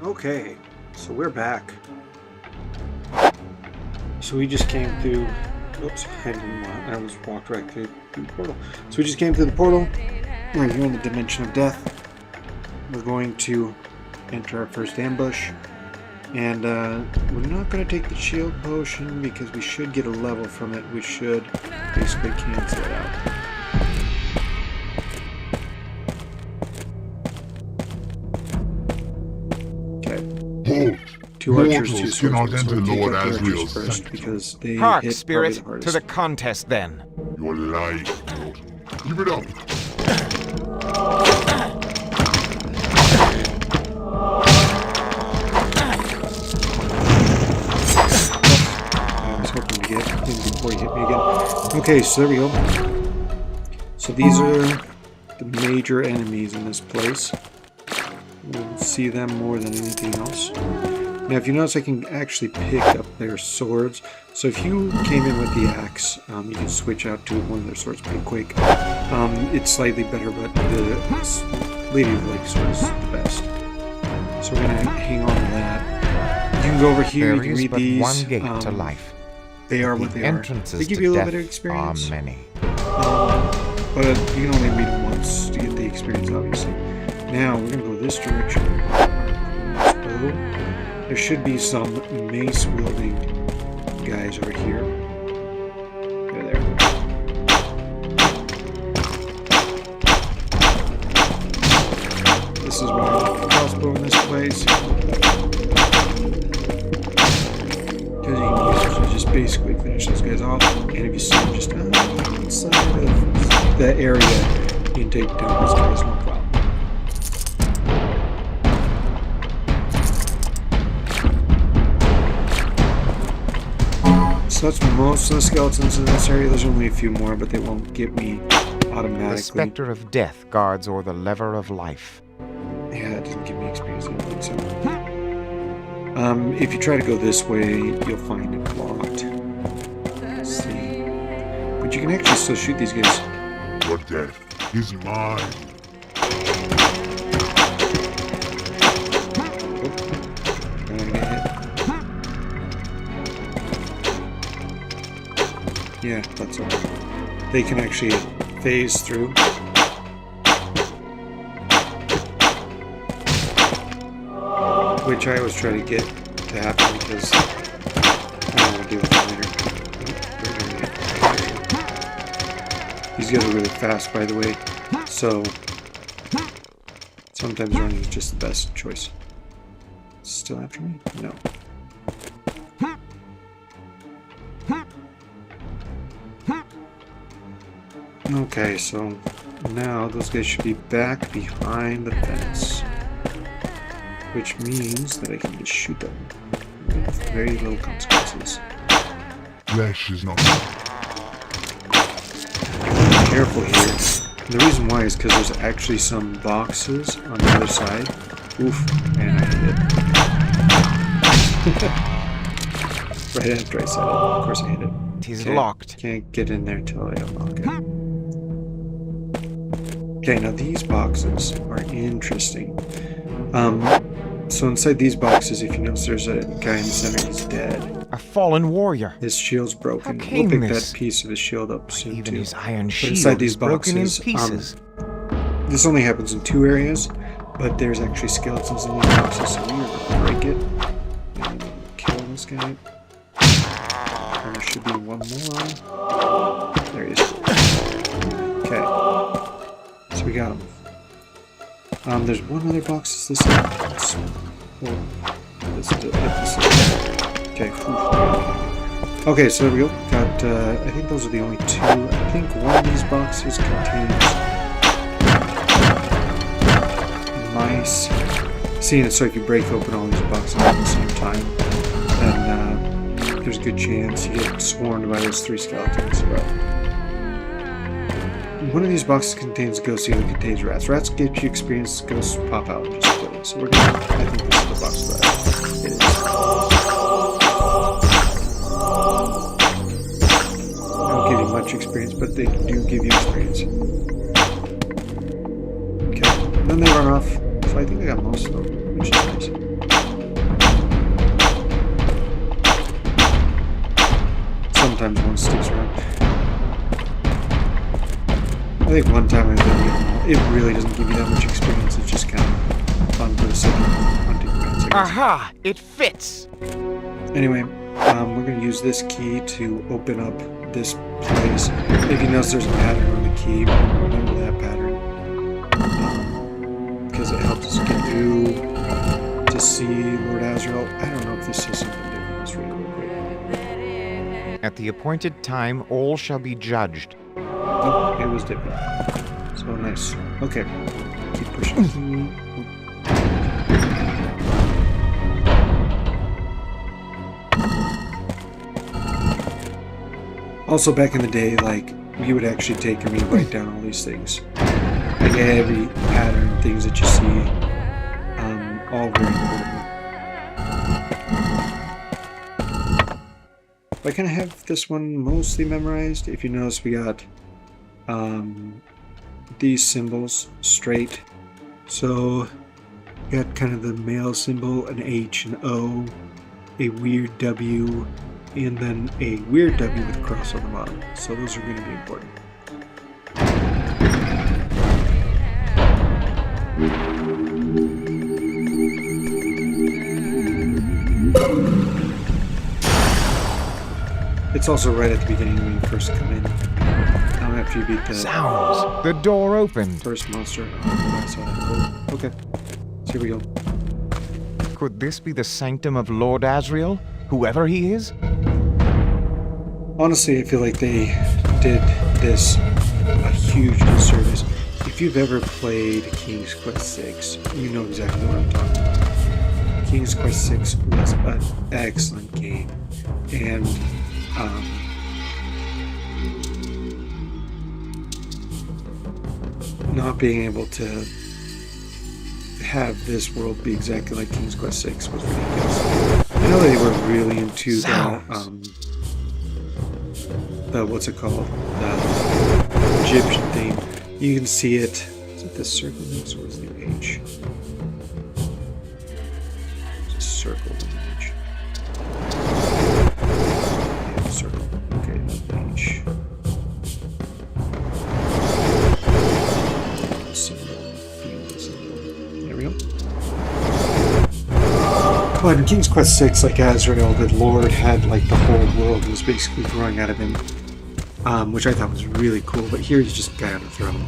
Okay, so we're back. So we just came through. Oops, I almost walked right through the portal. So we just came through the portal. We're here in the dimension of death. We're going to enter our first ambush. And we're not going to take the shield potion because we should get a level from it. We should basically cancel it out. Halt! Two archers, two Mortals cannot swordsmen. So enter we'll Lord take out the archers Asriel's first sanctum. because they Hark, hit spirit, probably the hardest. to the contest then. You're lying, mortal. Keep it up. I was hoping to get him before he hit me again. Okay, so there we go. So these are the major enemies in this place. We'll see them more than anything else. Now, if you notice, I can actually pick up their swords. So if you came in with the axe, you can switch out to one of their swords pretty quick. It's slightly better, but the Lady of the Lake sword is the best. So we're going to hang on to that. You can go over here, you can read these. One gate to life. They are what they are. They give to you a little death bit of experience. Are many. But you can only read them once to get the experience, obviously. Now, we're going to go this direction. There should be some mace-wielding guys over here. They're there. This is where I have the crossbow in this place. Because you can use it to just basically finish those guys off. And if you see them just outside of the area, you can take down these guys, no problem. So that's most of the skeletons in this area. There's only a few more, but they won't get me automatically. The specter of death guards o'er the lever of life. Yeah, it doesn't give me experience. I don't think so. If you try to go this way, you'll find it blocked. Let's see. But you can actually still shoot these guys. Your death is mine. I'm gonna get hit. Yeah, that's all right. They can actually phase through. Which I always try to get to happen because I don't want to deal with them later. These guys are really fast, by the way, so sometimes running is just the best choice. Still after me? No. Okay, so now those guys should be back behind the fence. Which means that I can just shoot them with very little consequences. Flesh is not. Be careful here. And the reason why is because there's actually some boxes on the other side. Oof, and I hit it. Right after I said it. Of course I hit it. Tis locked. Can't get in there till I unlock it. Okay, now these boxes are interesting. So inside these boxes, if you notice, there's a guy in the center. He's dead. A fallen warrior. His shield's broken. How We'll came pick this? that piece of his shield up soon Even too. his iron But shield inside these is broken in boxes, pieces. this only happens in 2 areas, but there's actually skeletons in these boxes, so we're gonna break it and kill this guy. And there should be one more. There he is. Okay, so we got him. There's one other box. Is this it? This is it. Okay. Okay, so there we go. Got, I think those are the only 2. I think one of these boxes contains mice. Seeing it, so if you break open all these boxes at the same time, then there's a good chance you get swarmed by those 3 skeletons. But one of these boxes contains ghosts, the other contains rats. Rats get you experience, ghosts pop out and just kill it. So we're gonna, I think this is the box that it is. They don't give you much experience, but they do give you experience. Okay, then they run off. So I think I got most of them, which is nice. sometimes one sticks around. I think one time I've done it really doesn't give you that much experience. It's just kind of fun for the sake of hunting rats, I guess. Aha! It fits! Anyway, we're going to use this key to open up this place. If you notice there's a pattern on the key, remember that pattern. Because it helps us get through to see Lord Azrael. I don't know if this says something different. Let's read it real quick. At the appointed time, all shall be judged. Nope, it was different. So nice. Okay. Keep pushing. Also, back in the day, like, you would actually take and write down all these things. Like every pattern, things that you see, all very important. I kind of have this one mostly memorized. If you notice, we got these symbols straight. So we got kind of the male symbol, an H, an O, a weird W, and then a weird W with a cross on the bottom. So those are going to be important. It's also right at the beginning when you first come in. After you beat the Sounds! The door opened. first monster. I saw that. Cool. Okay. So here we go. Could this be the sanctum of Lord Azrael, whoever he is? Honestly, I feel like they did this a huge disservice. If you've ever played King's Quest VI, you know exactly what I'm talking about. King's Quest VI was an excellent game, and not being able to have this world be exactly like King's Quest VI was ridiculous. I know they were really into the what's it called? The Egyptian theme. You can see it. Is it the circle next or is it the H? It's a circle and H. Yeah, circle. Okay, not the H. There we go. But in King's Quest VI, like Azrael, the Lord had like the whole world was basically growing out of him, which I thought was really cool. But here he's just a guy on a throne.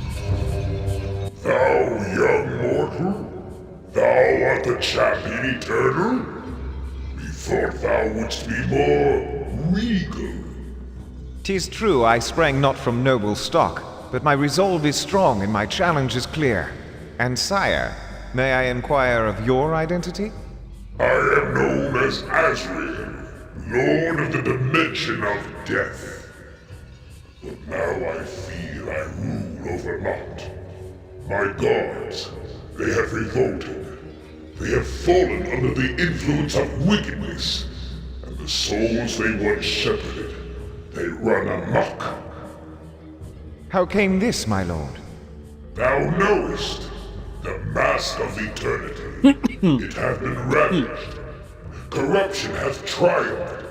Thou young mortal, thou art the champion eternal? Methought thou wouldst be more regal. 'Tis true I sprang not from noble stock, but my resolve is strong and my challenge is clear. And sire, may I inquire of your identity? I am known as Azrael, Lord of the Dimension of Death. But now I feel I rule over Lot. My gods, they have revolted. They have fallen under the influence of wickedness, and the souls they once shepherded, they run amok. How came this, my lord? Thou knowest, the mask of eternity. It hath been ravaged. Corruption hath triumphed.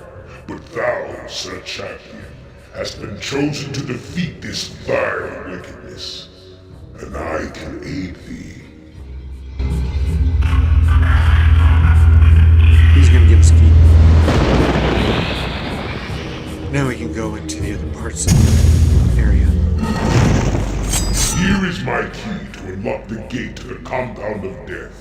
But thou, Sir Champion, hast been chosen to defeat this vile wickedness. And I can aid thee. He's gonna give us a key. Now we can go into the other parts of the area. Here is my key to unlock the gate to the compound of death.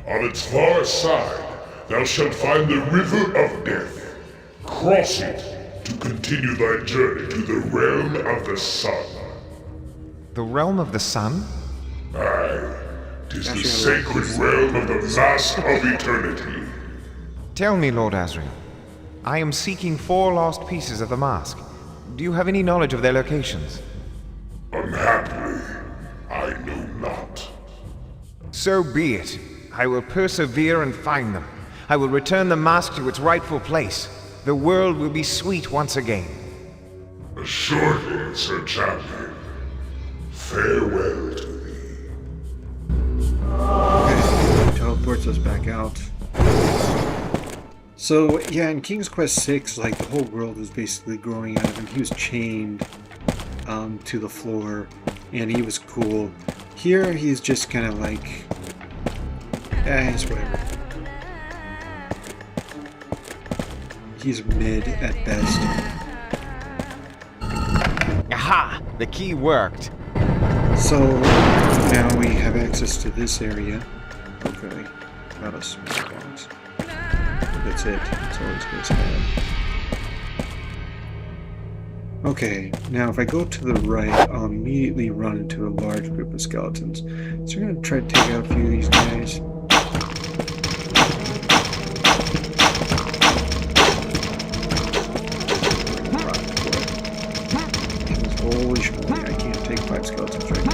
On its far side, thou shalt find the river of death. Cross it to continue thy journey to the realm of the sun. The realm of the sun? Aye, 'tis the sacred realm of the mask of eternity. Tell me, Lord Azrael. I am seeking 4 lost pieces of the mask. Do you have any knowledge of their locations? Unhappily, I know not. So be it. I will persevere and find them. I will return the mask to its rightful place. The world will be sweet once again. Assuredly, Sir Champion. Farewell to thee. Okay, teleports us back out. So yeah, in King's Quest 6, like the whole world was basically growing out of him. He was chained to the floor, and he was cool. Here, he's just kind of like, it's whatever. He's mid at best. Aha! The key worked. So now we have access to this area. Okay, got a small box. That's it. That's all it's going to have. Okay, now if I go to the right, I'll immediately run into a large group of skeletons. So we're going to try to take out a few of these guys. Holy schmoly, I can't take 5 skeletons right now.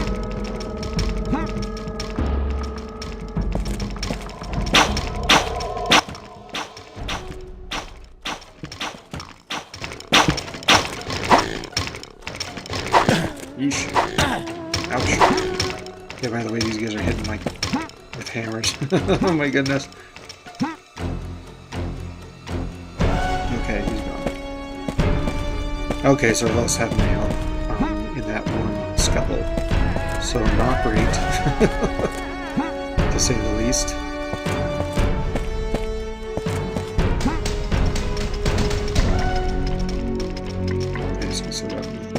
Yeesh. Ouch. Yeah, by the way, these guys are hitting like with hammers. Oh my goodness. Okay, he's gone. Okay, so I lost half my health in that one scuttle. So not great, to say the least. Okay, so set up movement.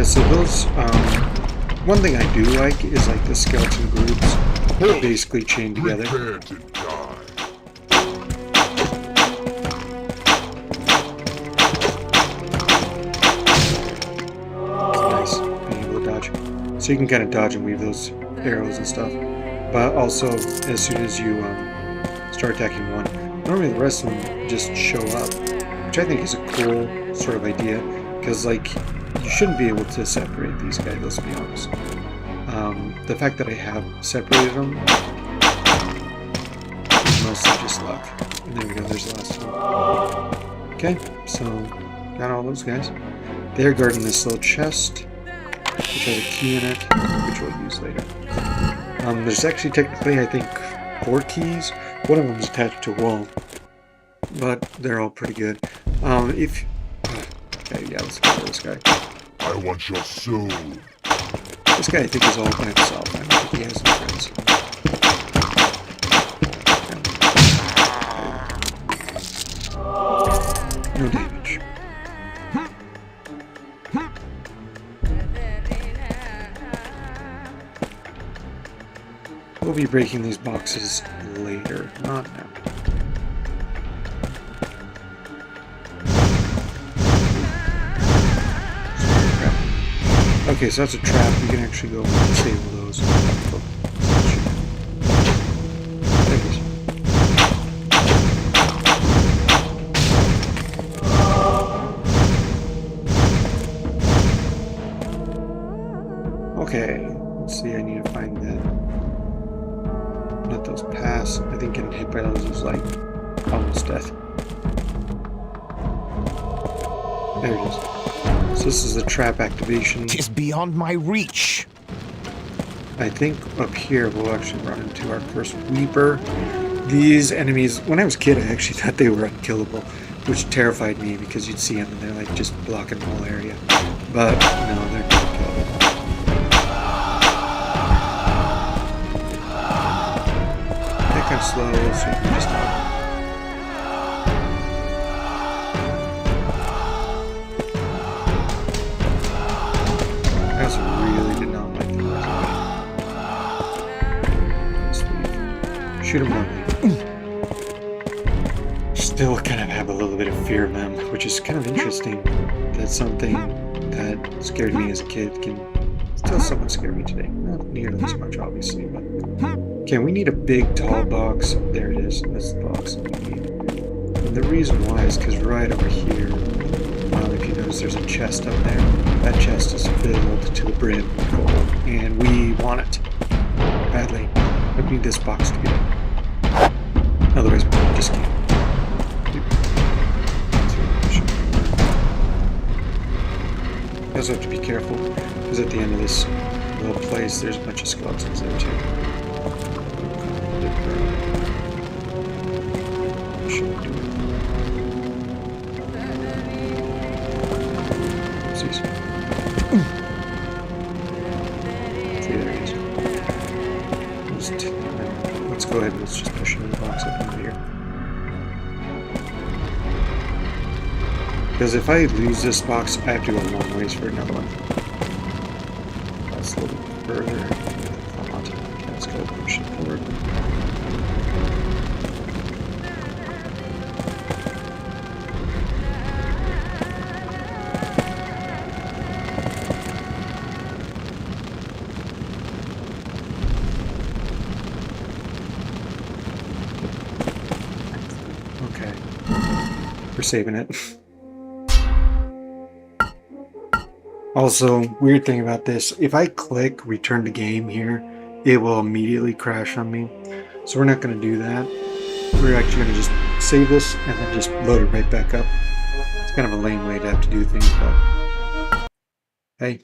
So those, one thing I do like is like the skeleton groups basically chained together. Prepare to die. Nice, being able to dodge. So you can kind of dodge and weave those arrows and stuff. But also, as soon as you start attacking one, normally the rest of them just show up, which I think is a cool sort of idea, because like, you shouldn't be able to separate these guys, let's be honest. The fact that I have separated them is mostly just luck. And there we go, there's the last one. Okay, so got all those guys. They're guarding this little chest, which has a key in it, which we'll use later. There's actually technically, I think, 4 keys. One of them is attached to a wall, but they're all pretty good. Okay, yeah, let's go for this guy. I want your soul. This guy, I think, is all by himself. I don't think he has any friends. No damage. We'll be breaking these boxes later, not now. Okay, so that's a trap. We can actually go and disable those. Oh, there it is. Okay, let's see. I need to find that. Let those pass. I think getting hit by those is like almost death. There it is. So this is a trap activation. Tis beyond my reach. I think up here we'll actually run into our first Reaper. These enemies, when I was a kid, I actually thought they were unkillable, which terrified me because you'd see them and they're like just blocking the whole area. But no, they're not killable. They're kind of slow, so you can just I also really did not like the Shoot them running. Still kind of have a little bit of fear of them, which is kind of interesting. That's something that scared me as a kid can still somewhat scare me today. Not nearly as much, obviously, but Okay, we need a big, tall box. There it is. That's the box that we need. And the reason why is because right over here, if you notice, there's a chest up there. That chest is filled to the brim with gold, and we want it badly. We need this box to get it. Otherwise, we just can't. You also have to be careful, because at the end of this little place, there's a bunch of skeletons there too. Let's go ahead and let's just push another box up over here. Because if I lose this box, I have to go a long ways for another one. That's a little bit further. Okay, let's go push it forward. Okay. We're saving it. Also, weird thing about this, if I click return to game here, it will immediately crash on me. So we're not going to do that. We're actually going to just save this and then just load it right back up. It's kind of a lame way to have to do things, but hey,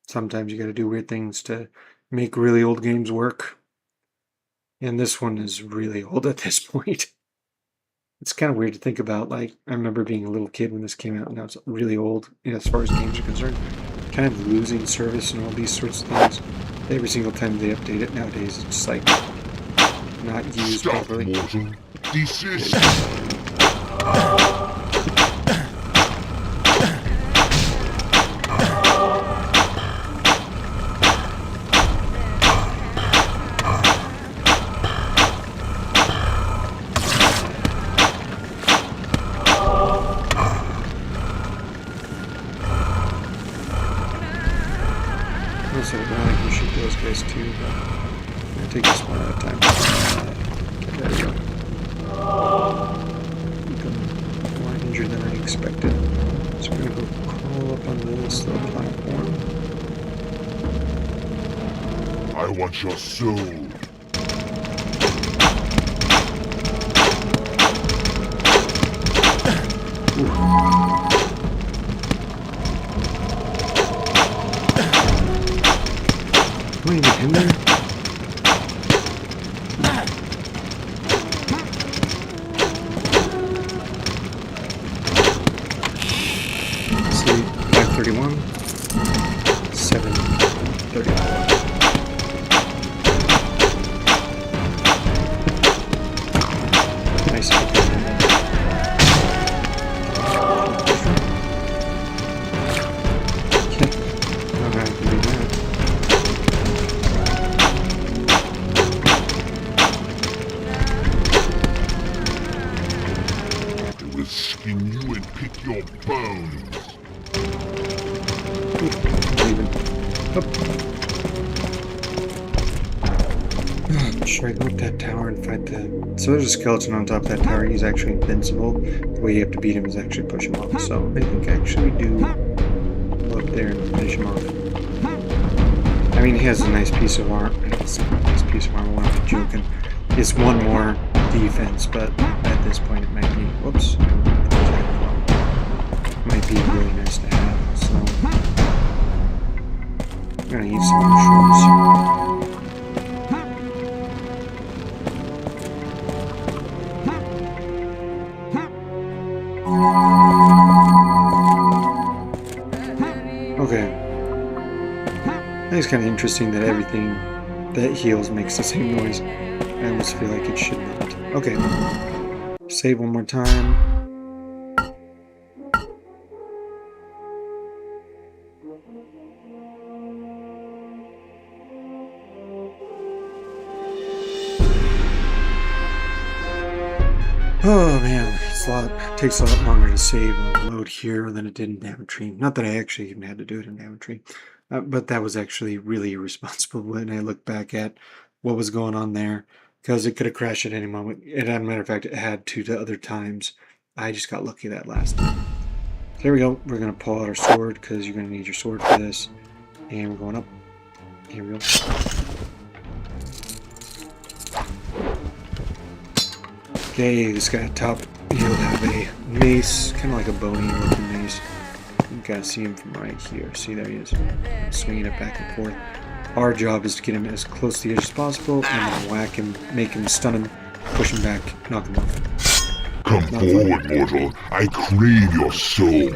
sometimes you got to do weird things to make really old games work. And this one is really old at this point. It's kind of weird to think about. Like, I remember being a little kid when this came out, and now it's really old, as far as games are concerned. Kind of losing service and all these sorts of things. Every single time they update it nowadays, it's just like not used properly. Mortal. Desist. Also, I can shoot those guys too, but I'm gonna take this one at a time. Okay, there we go. I'm more injured than I expected. So we're gonna go crawl up onto this little platform. I want your soul. Am I even in there? Let's see, 531, 731. Nice. Okay. Alright, I can do that. Skin you and pick your bones. Should I go up that tower and fight the... So there's a skeleton on top of that tower. He's actually invincible. The way you have to beat him is actually push him off. So I think actually do go up there and finish him off. I mean, he has a nice piece of armor. It's a nice piece of armor, I'm not joking. It's one more defense, but at this point it might be... Whoops. Might be really nice to have, so I'm gonna eat some mushrooms. Okay. I think it's kind of interesting that everything that heals makes the same noise. I almost feel like it should not. Okay. Save one more time. Oh man, it takes a lot longer to save and load here than it did in Daventry. Not that I actually even had to do it in Daventry, but that was actually really irresponsible when I look back at what was going on there, because it could have crashed at any moment. As a matter of fact, it had to the other times. I just got lucky that last time. There we go. We're going to pull out our sword, because you're going to need your sword for this. And we're going up. Here we go. Okay, this guy at top, he'll have a mace, kind of like a bony looking mace. You can see him from right here. See, there he is. Swinging it back and forth. Our job is to get him as close to the edge as possible, and then whack him, make him, stun him, push him back, knock him off. Come forward, mortal. I crave your soul.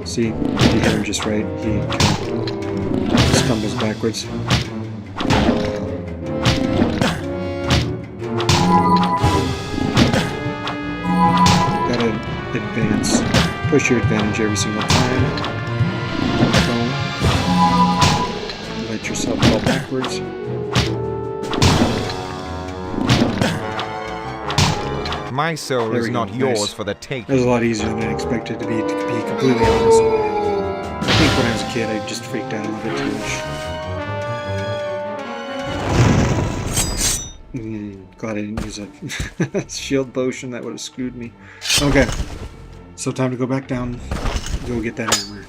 See, he hit him just right. He kind of stumbles backwards. Gotta advance. Push your advantage every single time. Don't let yourself fall backwards. My soul is not yours for the It was taking. a lot easier than I expected to be completely honest. I think when I was a kid, I just freaked out a little bit too much. Glad I didn't use a shield potion. That would have screwed me. Okay, so time to go back down, go get that armor.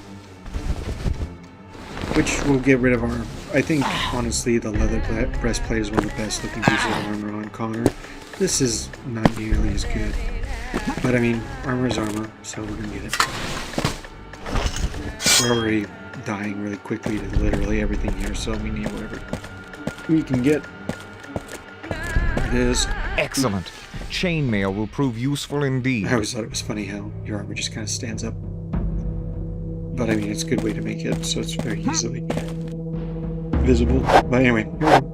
Which will get rid of our... I think, honestly, the leather breastplate is one of the best looking pieces of armor on Connor. This is not nearly as good. But I mean, armor is armor, so we're gonna get it. We're already dying really quickly to literally everything here, so we need whatever we can get. It is. Excellent. Chainmail will prove useful indeed. I always thought it was funny how your armor just kind of stands up. But I mean, it's a good way to make it, so it's very easily visible. But anyway, here we go.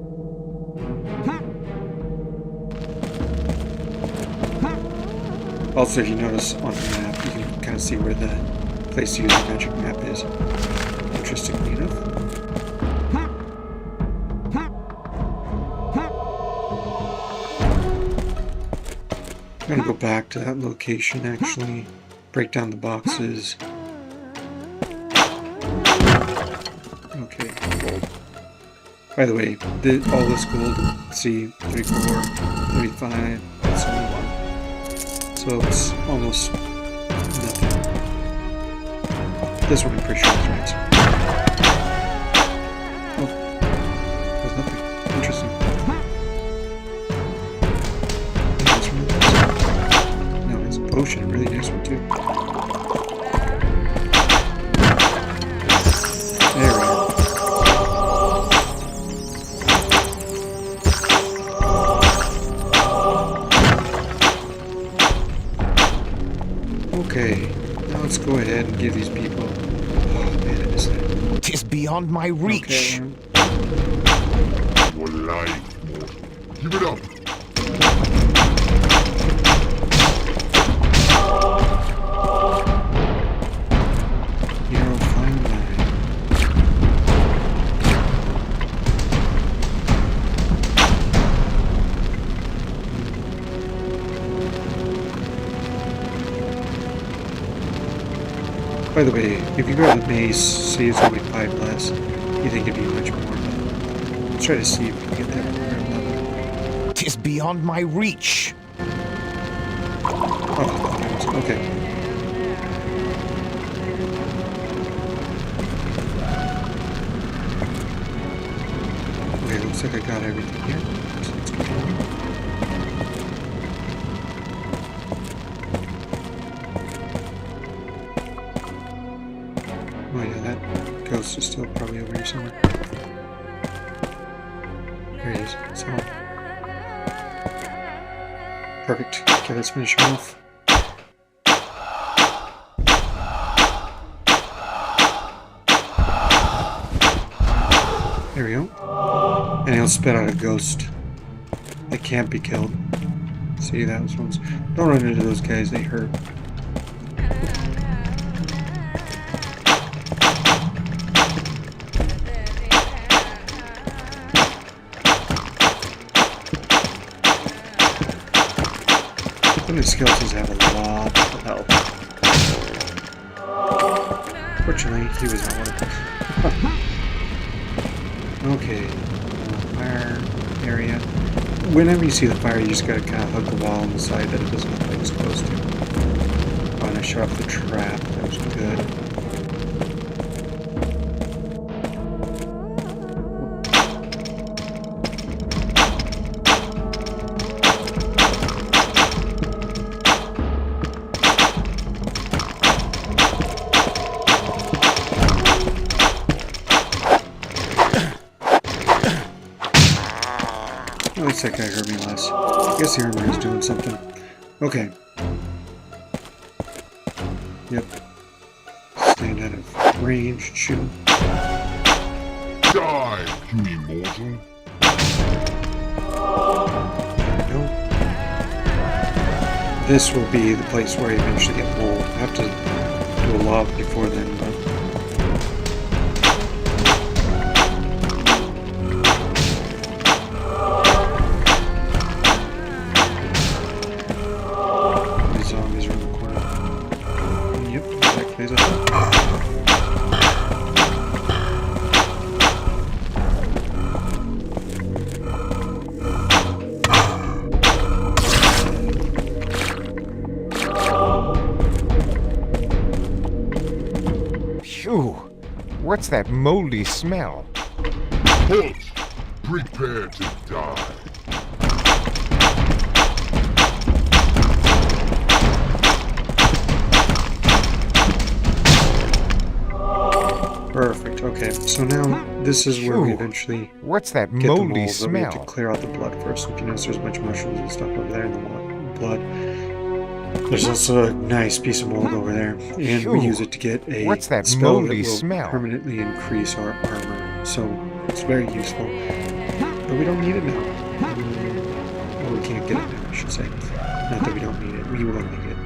Also, if you notice on the map, you can kind of see where the place to use the magic map is. Interestingly enough. I'm gonna go back to that location actually, break down the boxes. Okay. By the way, all this gold, see, 34, 35, that's only one. So it's almost nothing. This one I'm pretty sure is right. Oh, there's nothing. Interesting. No, it's a potion, a really nice one too. There we go. Okay, now let's go ahead and give these people... Oh man, I missed that. 'Tis beyond my reach. Okay, Your life, mortal. Give it up. you're fine line. By the way, if you grab the mace, see it's only 5 less, you think it'd be much more, but let's try to see if we can get that from our level. 'Tis beyond my reach. Oh, okay. Okay, looks like I got everything here. So let's go down. Oh yeah, that ghost is still probably over here somewhere. There he is. So perfect. Okay, let's finish him off. There we go. And he'll spit out a ghost that can't be killed. See, that was ones. Don't run into those guys, they hurt. The skeletons have a lot of health. Fortunately, he was not one of them. Okay, fire area. Whenever you see the fire, you just gotta kind of hug the wall on the side that it doesn't look like it's close to. Oh, and I shot off the trap. That was good. At least that guy hurt me less. I guess the armor is doing something. Okay. Yep. Stand out of range, shoot him. Die, you immortal. There we go. This will be the place where I eventually get mold. I have to do a lot before then, but... zombies around the corner. Yep, exactly as I thought. Phew! What's that moldy smell? Halt! Prepare to die. Perfect. Okay, so now this is where we Phew. eventually What's that get the moldy mold, but we have to smell? clear out the blood first. If you notice, there's a bunch of mushrooms and stuff over there in the blood. There's also a nice piece of mold over there, and we Phew. use it to get a What's that spell moldy that will smell? permanently increase our armor. So it's very useful, but we don't need it now. Well, we can't get it now, I should say. Not that we don't need it. We will need it.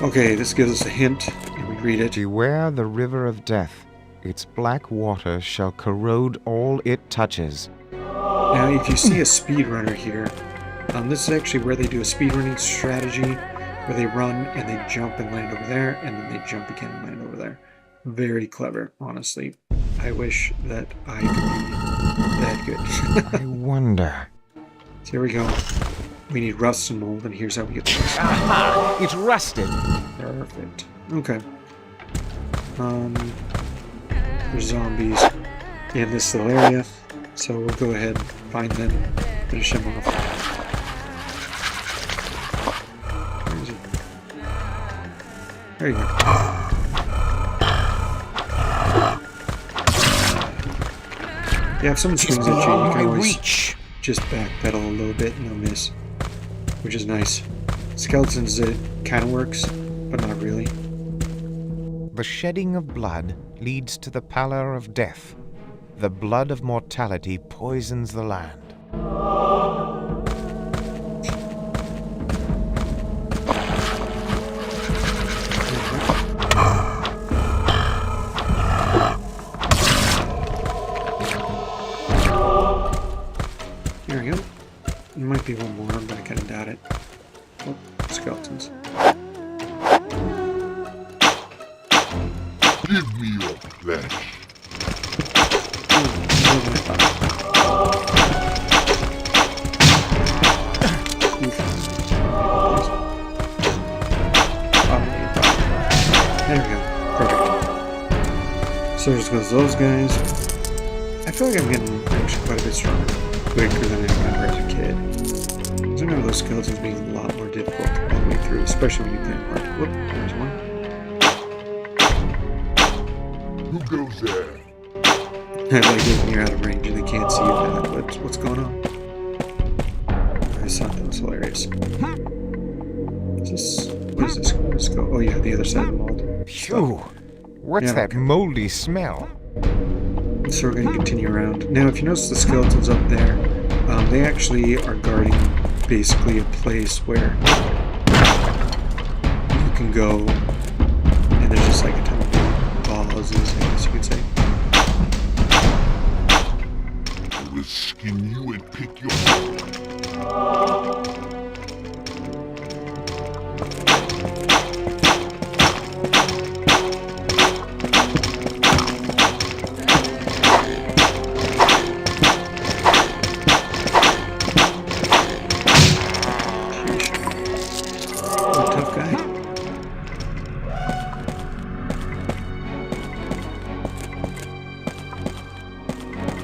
Okay, this gives us a hint, and we read it. Beware the river of death. Its black water shall corrode all it touches. Now, if you see a speedrunner here, this is actually where they do a speedrunning strategy, where they run and they jump and land over there, and then they jump again and land over there. Very clever, honestly. I wish that I could be that good. I wonder. So here we go. We need rust and mold, and here's how we get the rust. Aha! It's rusted! Perfect. Okay. There's zombies in this little area, so we'll go ahead and find them, finish them off. Where is he? There you go. Yeah, if someone swings at you, you can always just backpedal a little bit and they'll miss, which is nice. Skeletons, it kind of works, but not really. The shedding of blood leads to the pallor of death. The blood of mortality poisons the land. There we go. There might be one more, but I kind of doubt it. Oh, skeletons. Give me your flesh. There we go. Perfect. So just goes those guys. I feel like I'm getting actually quite a bit stronger, quicker than I remember as a kid. Because I remember those skeletons being a lot more difficult all the way through, especially when you play hard. Whoop, there's one. Who goes there? I like it when you're out of range and they can't see you now. What's going on? I thought that was hilarious. Is this... What is this? Let's go. Oh yeah, the other side of the mold. Phew! What's Yeah, that okay. moldy smell? So we're going to continue around. Now, if you notice the skeletons up there, they actually are guarding basically a place where you can go, and there's just like a ton of pauses, I guess you could say. I will skin you and pick your...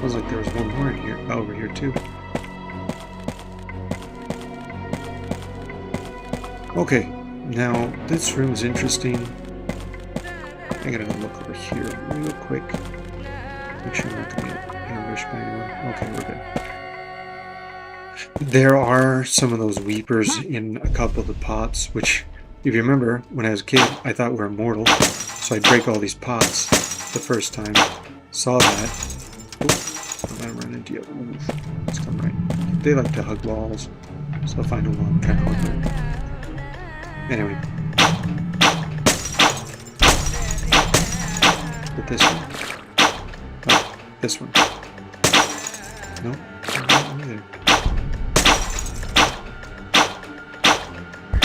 Smells like there was one more in here, over here too. Okay, now this room is interesting. I gotta go look over here real quick. Make sure I'm not gonna get ambushed by anyone. Okay, we're good. There are some of those weepers in a couple of the pots, which, if you remember, when I was a kid, I thought were immortal. So I'd break all these pots the first time. Saw that. Oop, I'm gonna run into you. Oof, it's come right. They like to hug walls, so I'll find a wall kind of awkward. Anyway. But this one. Oh, this one. Nope. Not either.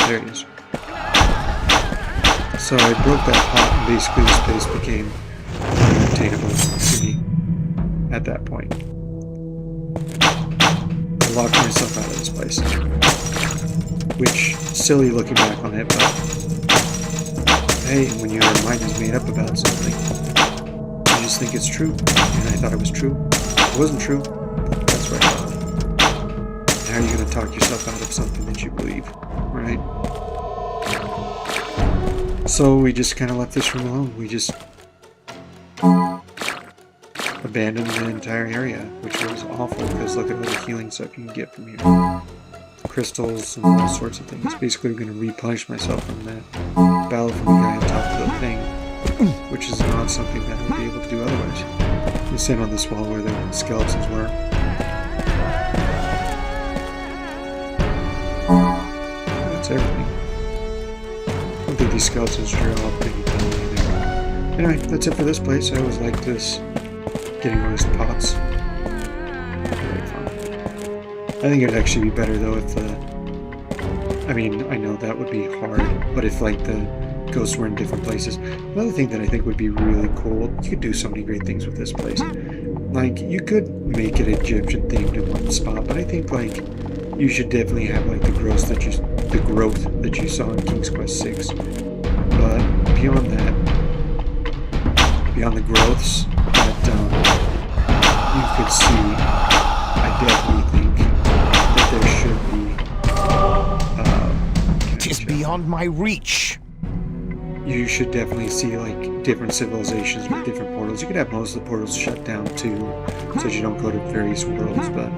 There it is. So I broke that pot and basically the space became unattainable to me at that point. I locked myself out of this place. Which, silly looking back on it, but hey, when your mind is made up about something, you just think it's true. And I thought it was true. It wasn't true. That's what I thought. How are you going to talk yourself out of something that you believe, right? So we just kind of left this room alone. We just abandoned the entire area, which was awful because look at all the healing stuff you can get from here. Crystals and all sorts of things. Basically, I'm going to replenish myself from that battle from the guy on top of the thing, which is not something that I would be able to do otherwise. The same on this wall where the skeletons were. That's everything. I don't think these skeletons are all pretty done either. Anyway, that's it for this place. I always like this, getting all these pots. Very fun. I think it'd actually be better though if the... I mean, I know that would be hard, but if like the ghosts were in different places. Another thing that I think would be really cool, you could do so many great things with this place. Like, you could make it Egyptian themed in one spot, but I think like you should definitely have like the growth that you saw in King's Quest 6. But beyond that, beyond the growths that you could see, I definitely think that there should be. It is beyond my reach. You should definitely see like different civilizations with different portals. You could have most of the portals shut down too, so that you don't go to various worlds. But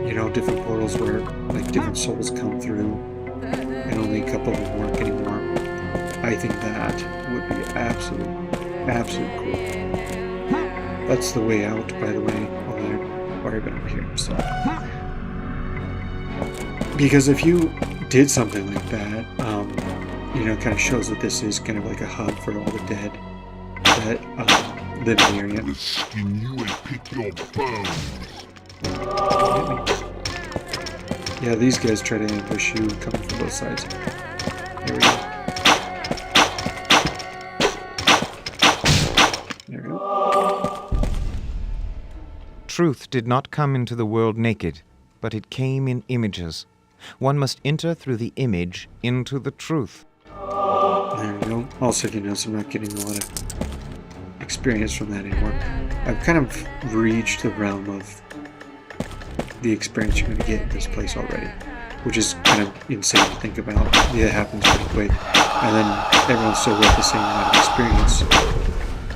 you know, different portals where like different souls come through, and only a couple of them work anymore. I think that would be absolute cool. That's the way out, by the way. Oh, I've already been over here, so. Because if you did something like that, you know, it kind of shows that this is kind of like a hub for all the dead that live in the area. Skin you and pick your bones. Yeah, these guys try to ambush you coming from both sides. There we go. There we go. Truth did not come into the world naked, but it came in images. One must enter through the image into the truth. There we go. Also, if you notice, I'm not getting a lot of experience from that anymore. I've kind of reached the realm of the experience you're going to get in this place already, which is kind of insane to think about. Yeah, it happens pretty quick, and then everyone's still with the same amount of experience.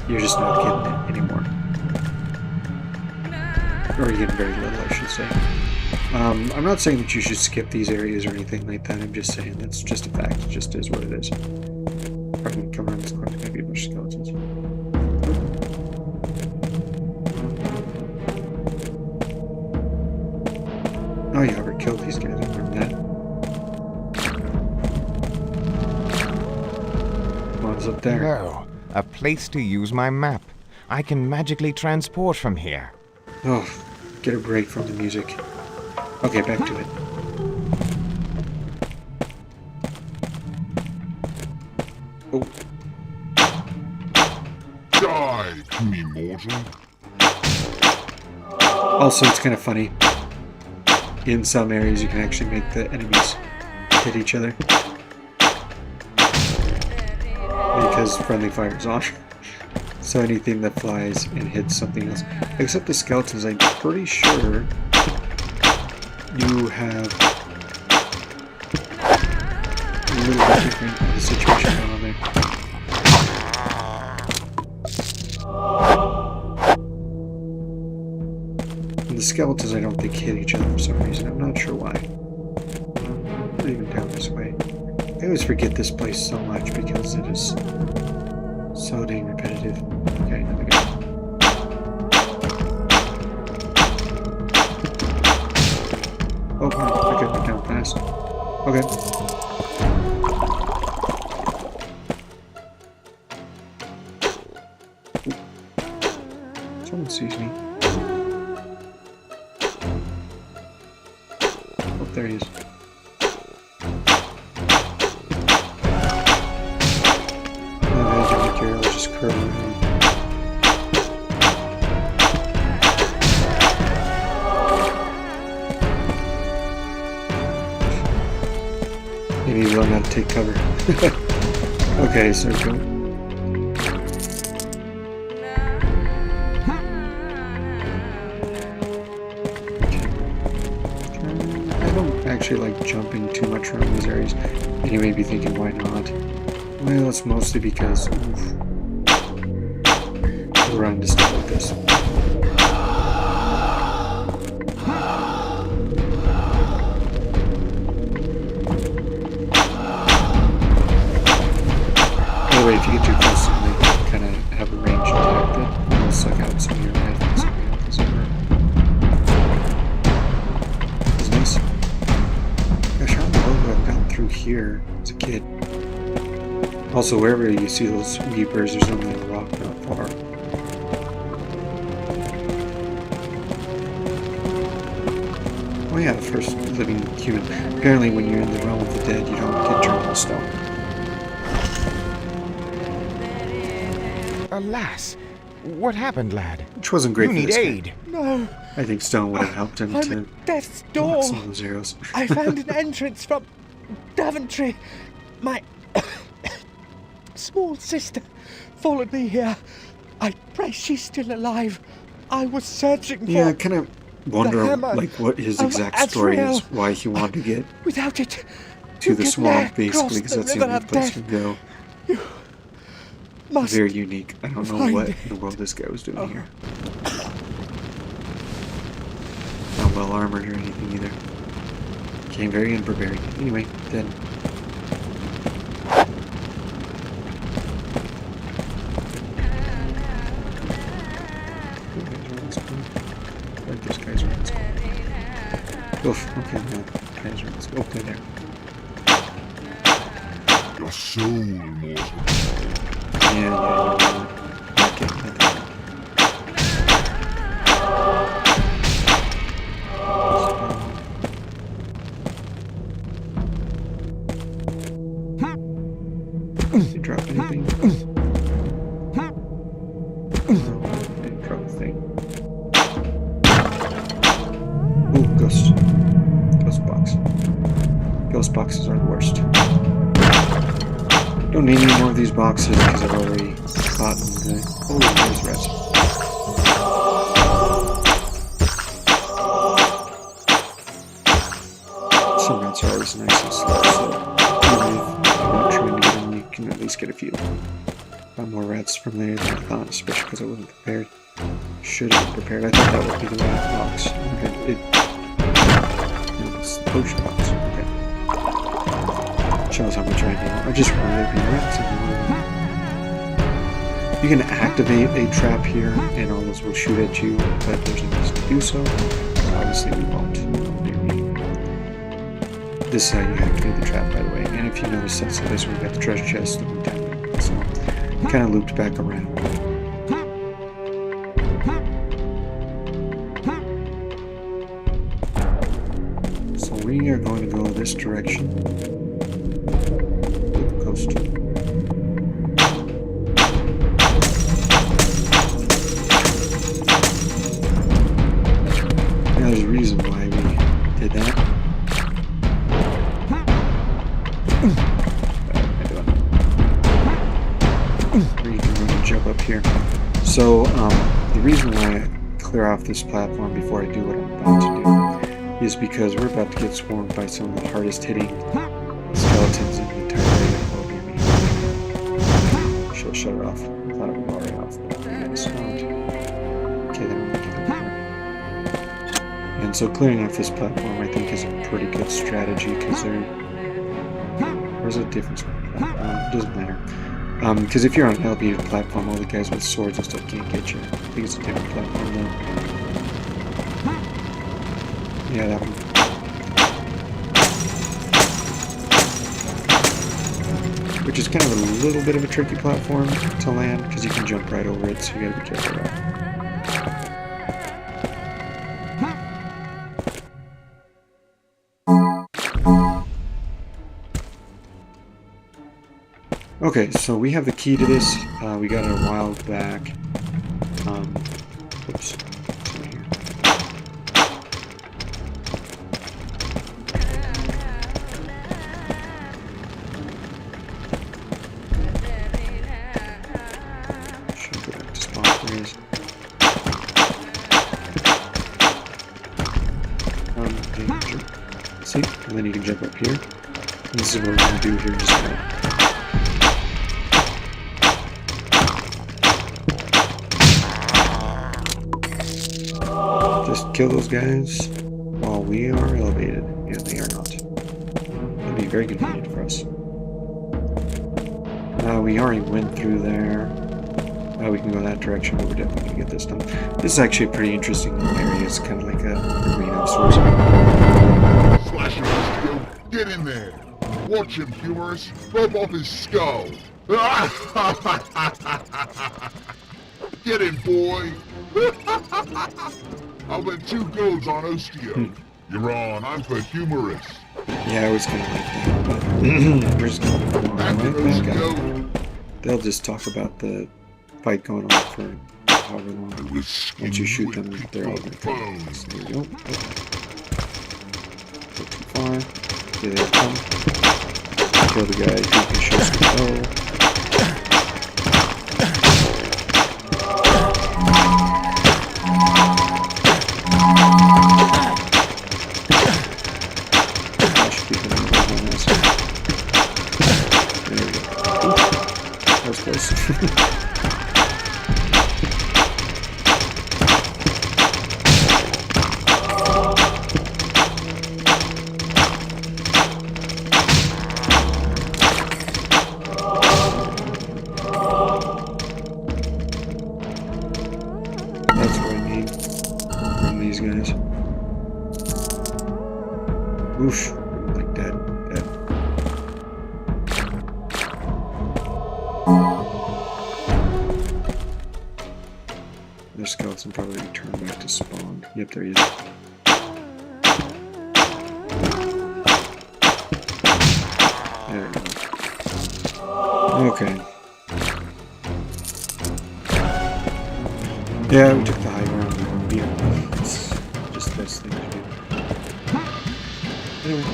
You're just not getting it anymore. Or you're getting very little, I should say. I'm not saying that you should skip these areas or anything like that. I'm just saying that's just a fact. It just is what it is. I'm going to come around this corner. There's going to be a bunch of skeletons. Oh, you ever killed these guys? I remember that. One's up there. No, a place to use my map. I can magically transport from here. Oh, get a break from the music. Okay, back to it. Oh. Die, puny mortal. Also, it's kind of funny. In some areas, you can actually make the enemies hit each other. Because friendly fire is on. So anything that flies and hits something else. Except the skeletons, I'm pretty sure you have a little bit different of the situation going on there. And the skeletons I don't think hit each other for some reason. I'm not sure why. Not even down this way. I always forget this place so much because it is so dang repetitive. Okay, another guy. Oh, no, I got down fast. Okay. Ooh. Someone sees me. Oh, there he is. I'll just curve around. Maybe learn how to take cover. Okay, so go. I don't actually like jumping too much around these areas. And you may be thinking, why not? Well, it's mostly because I run into stuff like this. By the way, if you get too close to them, they kind of have a ranged attack that will suck out some of your life and some of your health as it were. It's nice. Gosh, I don't know I've gotten through here as a kid. Also, wherever you see those weepers, there's only a rock not far. Oh yeah, the first living human. Apparently when you're in the realm of the dead, you don't get terminal stone. Alas! What happened, lad? Which wasn't great You for need this guy. aid. No, I think stone would have helped him I'm to at death's block door. some of those arrows. I found an entrance from Daventry. My small sister followed me here. I pray she's still alive. I was searching for... Yeah, I kind of wonder hammer like what his of exact story is, Azrael. why he wanted to get Without it, to you the can swamp, ne'er cross basically, because the that's the river only of place death. you can go. Must Very unique. I don't know find what it. in the world this guy was doing Oh. here. Not well armored or anything either. Came very unprepared. Anyway, then. Like this guy's around this corner. Oof, okay, no. Guys around this corner. Oh, they're there. Your soul, mortal. Yeah. Okay, I Did you drop anything? No, I didn't drop a thing. Ooh, ghost. Ghost box. Ghost boxes are the worst. Don't need any more of these boxes because I've already gotten the... Oh, there's rats. Some rats are always nice and slow, so even if you're not trying to get them, you can at least get a few. Got more rats from there than I thought, especially because I wasn't prepared. Should have been prepared. I thought that would be the rat box. Okay, no, it's the potion box. Okay. Shows how much I know. I just wanted there to be rats everywhere. You can activate a trap here, and all those will shoot at you, but there's no reason to do so. So obviously we won't. This is how you activate the trap, by the way. And if you notice, that's the place where we got the treasure chest and down there. So kind of looped back around. So we are going to go this direction. With the coast. Now there's a reason why we did that. Or you can run and jump up here. So, the reason why I clear off this platform before I do what I'm about to do is because we're about to get swarmed by some of the hardest hitting skeletons in the entire area. Oh, near me. Should have shut it off. I thought it was already off, but I guess not. Okay, then we'll keep it there. And so clearing off this platform, I think, is a pretty good strategy, because there's a difference. It doesn't matter. Because if you're on an elevated platform, all the guys with swords and stuff can't get you. I think it's a different platform, though. Yeah, that one. Which is kind of a little bit of a tricky platform to land, because you can jump right over it, so you gotta be careful of that. Okay, so we have the key to this. We got it a while back. Oops. It's right here. Should go back to spawn players. See? And then you can jump up here. And this is what we're going to do here just now. Just kill those guys while we are elevated. Yeah, they are not. That'd be very convenient for us. We already went through there. We can go that direction, but we're definitely going to get this done. This is actually a pretty interesting little area. It's kind of like a arena of sorts. Slasher, get in there. Watch him, humorous. Rub off his skull. Get in, boy. I'll bet 2 golds on Osteo. You're on. I'm for humorous. Yeah, I always kind of like that, but we're just going to go After right back Osteo, up. They'll just talk about the fight going on for however long. Once you shoot them, they're all going to come. So there we go. Go too far. Here they come. Kill the guy who can shoot some bow. That's what I need from these guys. Oof, like dead. Their skeleton probably returned back to spawn. Yep, there he is. There we go. Okay. Yeah, we took the high ground. Yeah, it's just the best thing to do. Anyway,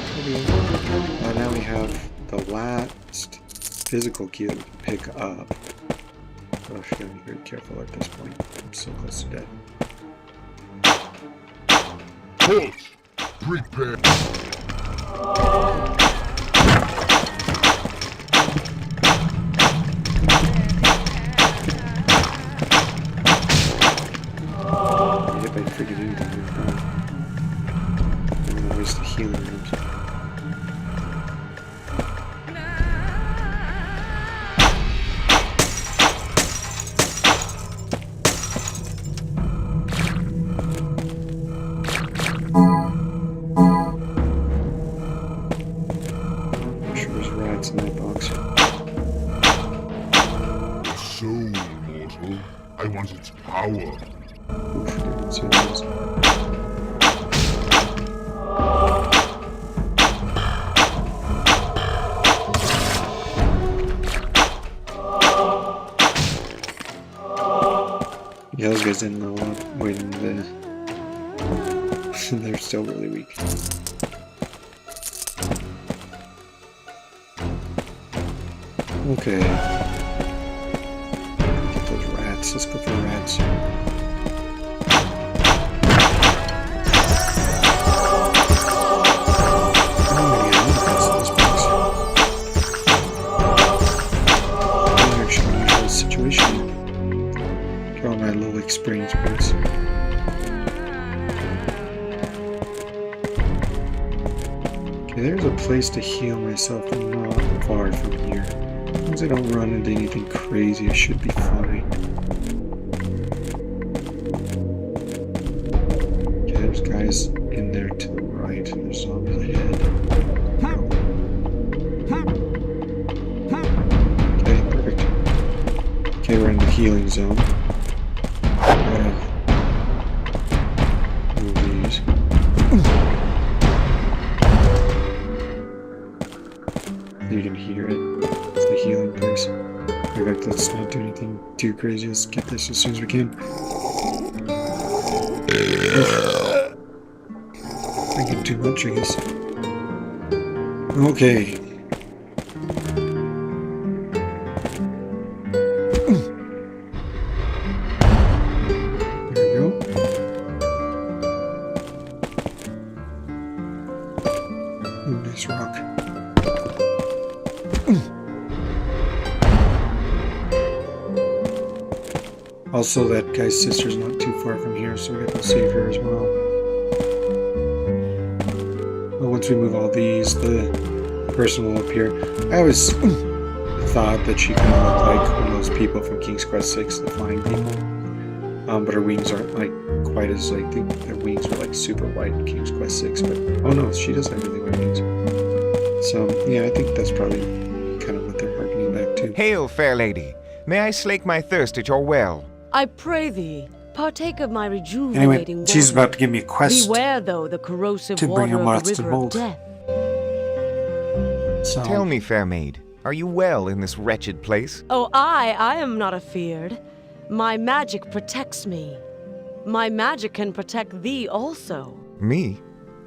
now we have the last physical key that we can pick up. Gosh, gotta be very careful at this point. I'm so close to death. halt. Prepare. If I figured anything, I'm gonna waste the healing rooms. Sure there's rats in that box. So immortal. I want its power. Oof, didn't see those. Yeah, those guys didn't know what when they're still really weak. Okay. Get those rats. Let's go for the rats. Situation. Draw my little experience points. Okay, there's a place to heal myself not far from here. As long as I don't run into anything crazy, I should be fine. Okay, there's guys in there to the right, and there's zombies ahead. Okay, perfect. Okay, we're in the healing zone. Move these. You can hear it. It's the healing place. Perfect, let's not do anything too crazy. Let's get this as soon as we can. Thinking too much, I guess. Okay. Nice rock. Also, that guy's sister's not too far from here, so we got to save her as well. But once we move all these, the person will appear. I always thought that she kind of looked like one of those people from King's Quest 6, the flying people. But her wings aren't like quite as like their wings were like super white in King's Quest 6. But oh no, she does have really white wings. So yeah, I think that's probably kind of what they're harkening back to. Hail, fair lady. May I slake my thirst at your well? I pray thee, partake of my rejuvenating Anyway, she's water. about to give me a quest Beware, though, the corrosive to bring water a of the monster river of mold. death. So, Tell me, fair maid, are you well in this wretched place? Oh, I am not afeared. My magic protects me. My magic can protect thee also. Me?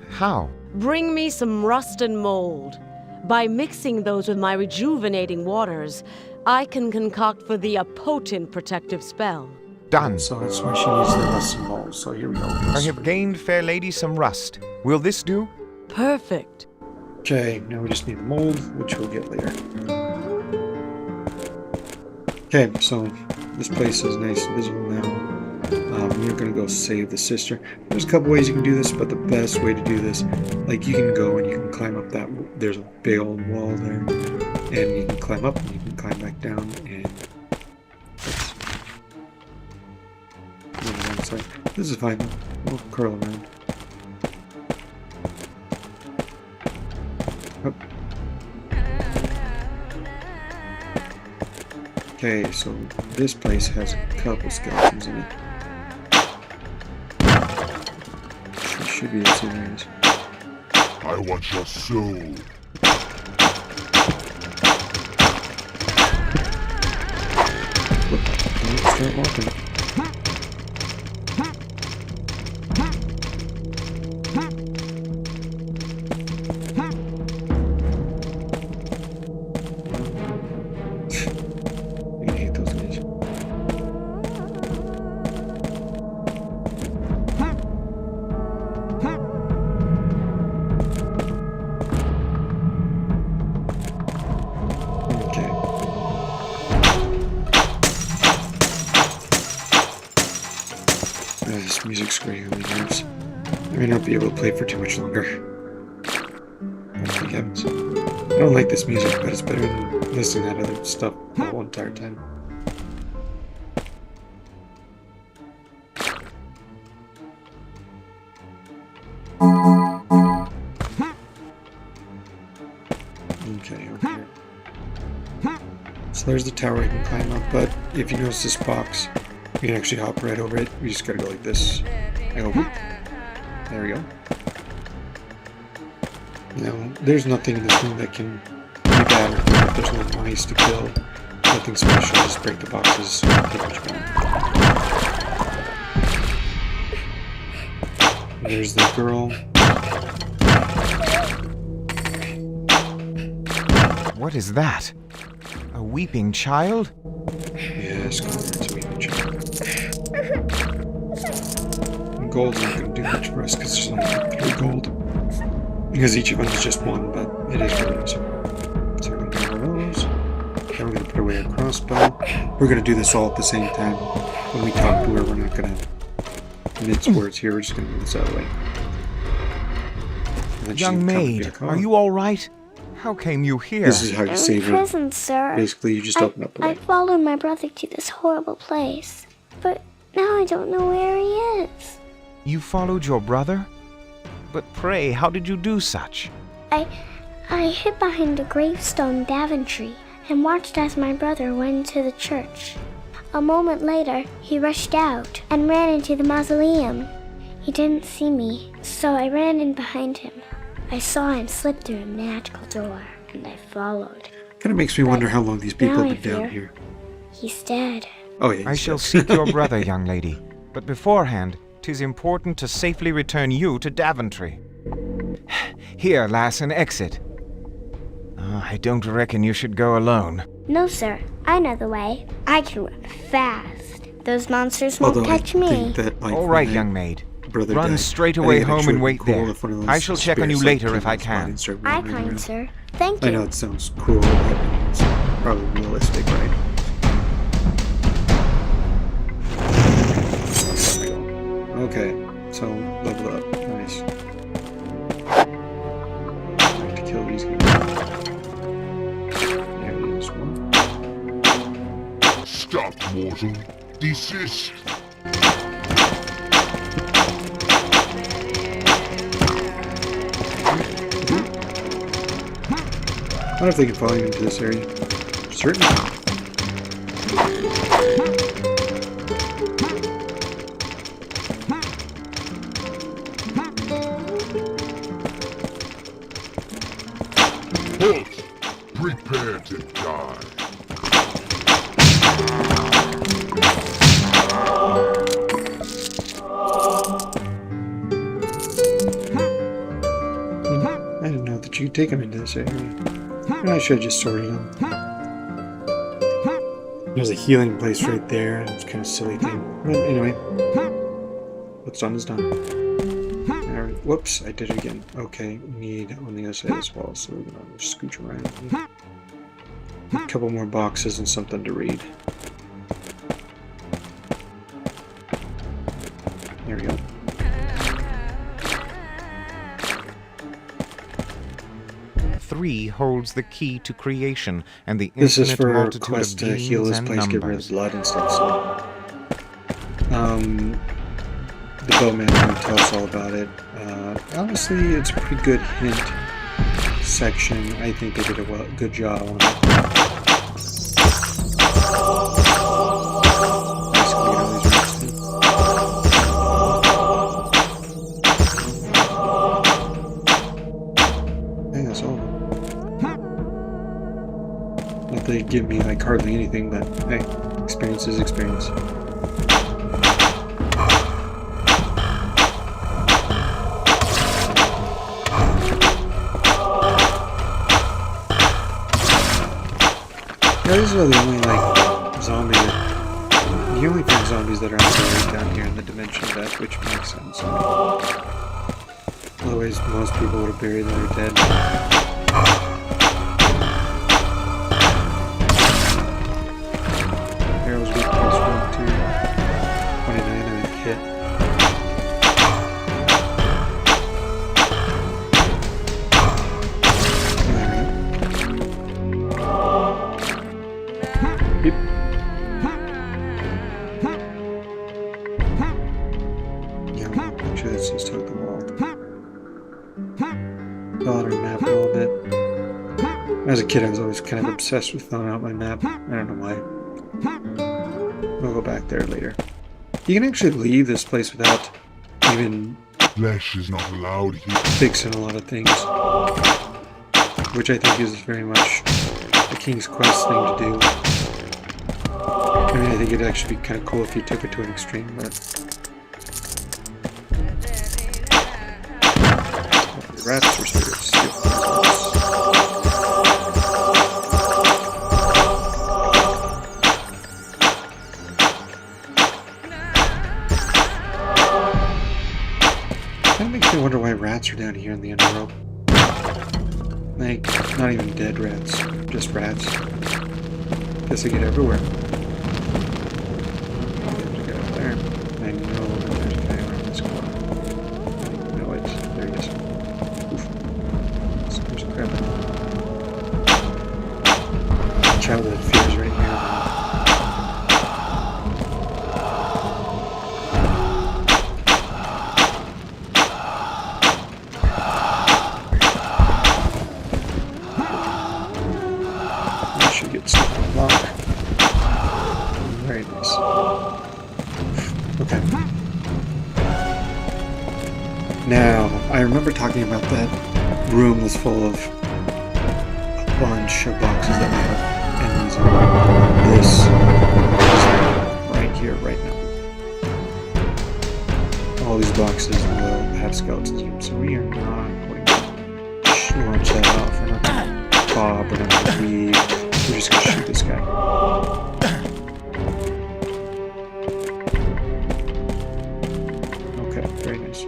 How? Bring me some rust and mold. By mixing those with my rejuvenating waters, I can concoct for thee a potent protective spell. Done. so that's why she needs the rust and mold. So here we go. I have gained, fair lady, some rust. Will this do? Perfect. Okay, now we just need the mold, which we'll get later. Okay, so this place is nice and visible now. We're gonna go save the sister. There's a couple ways you can do this, but the best way to do this, like you can go and you can climb up that. There's a big old wall there, and you can climb up and you can climb back down. And sorry, this is fine. We'll curl around. Up. Okay, so this place has a couple skeletons in it. Should be as serious. I want your soul. Start walking. I hate those guys. Okay. This music's great on the nerves. I may not be able to play for too much longer. Thank heavens. I don't like this music, but it's better than listening to that other stuff the whole entire time. Okay, over here. So there's the tower you can climb up, but if you notice this box, you can actually hop right over it. We just gotta go like this. And go whoop. There we go. Now, there's nothing in this room that can be bad or good. There's no mice to kill. Nothing special. Just break the boxes. Take what you want. There's the girl. What is that? A weeping child? Yes, it's a weeping child. gold's not going to do much for us because there's only 3 gold. Because each of us is just 1, but it is what it is. So we're going to do all those. Then we're going to put away our crossbow. We're going to do this all at the same time. When we talk to her, we're not going to mince words here. We're just going to move this out of the way. Young maid, are you all right? How came you here? This is how you save her. I'm in prison, sir. Basically, you just open up the way. I followed my brother to this horrible place, but now I don't know where he is. You followed your brother? But pray, how did you do such? I hid behind a gravestone Daventry and watched as my brother went to the church. A moment later, he rushed out and ran into the mausoleum. He didn't see me, so I ran in behind him. I saw him slip through a magical door, and I followed. Kind of makes me wonder how long these people now have been I down fear here. He's dead. Oh yeah, I shall seek your brother, young lady. But beforehand, 'tis important to safely return you to Daventry. Here, lass, an exit. I don't reckon you should go alone. No, sir. I know the way. I can run fast. Those monsters won't Although catch I me. think that, like, All right, when young maid. brother Run died, straight I away think it home actually and would wait be cool there. if one of those I shall check on you spirits, like, later if came I out of his body can. and started I wandering can, around. sir. Thank I you. know it sounds cruel, but it's probably realistic, right? Okay, so level up. Nice. I have to kill these guys. There is one. Stop, mortal. Desist. I wonder if they can follow you into this area. Certainly. Halt! Prepare to die. I didn't know that you could take them into this area. I should have just sorted them. There's a healing place right there. It's kind of a silly thing. But anyway, what's done is done. Alright, whoops, I did it again. Okay, we need on the other side as well, so we're gonna scooch around. A couple more boxes and something to read. There we go. Three holds the key to creation and the This is infinite for a multitude quest of to beings heal this and place, get rid of numbers. blood and stuff, so... the bowman will tell us all about it. Honestly, it's a pretty good hint section. I think they did a good job on it. Basically, all these rocks do. Hey, that's all of them. Not that they give me like hardly anything, but hey, experience is experience. Yeah, these are the only like zombie that, the only thing zombies that are actually down here in the dimension of death, which makes sense. Otherwise, most people would have buried their dead. Arrows weak plus 1, 2, 29 and a hit. Yep. Yeah, make sure that's just out the wall. Fill out our map a little bit. As a kid, I was always kind of obsessed with filling out my map. I don't know why. We'll go back there later. You can actually leave this place without even Flesh is not allowed here. fixing a lot of things. Which I think is very much the King's Quest thing to do. I mean, I think it'd actually be kind of cool if you took it to an extreme, but... Rats or spirits? Yep. That makes me wonder why rats are down here in the underworld. Like, not even dead rats, just rats. Guess they get everywhere. There's a guy up there. I know that there's a guy around this corner. No, it's there he is. Oof. So there's a crab. Child that fears right here. Very nice. Okay. Now, I remember talking about that room that's full of a bunch of boxes that have enemies in this right here, right now. All these boxes will have skeletons in them, so we are not going to launch that off. We're not going to bob, we're not going to weave. We're just going to shoot this guy. Okay, very nice.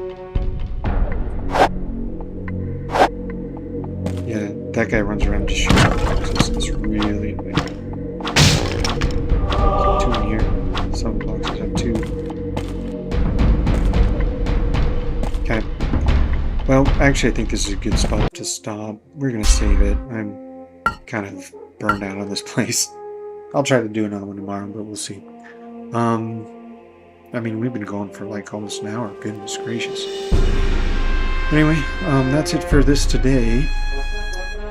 Yeah, that guy runs around just shooting boxes. It's really annoying. There's 2 in here. Some boxes have 2. Okay. Well, actually, I think this is a good spot to stop. We're going to save it. I'm kind of burned out on this place. I'll try to do another one tomorrow, but we'll see. I mean, we've been going for like almost an hour. Goodness gracious. Anyway, that's it for this today.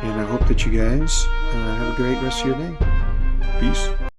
And I hope that you guys have a great rest of your day. Peace.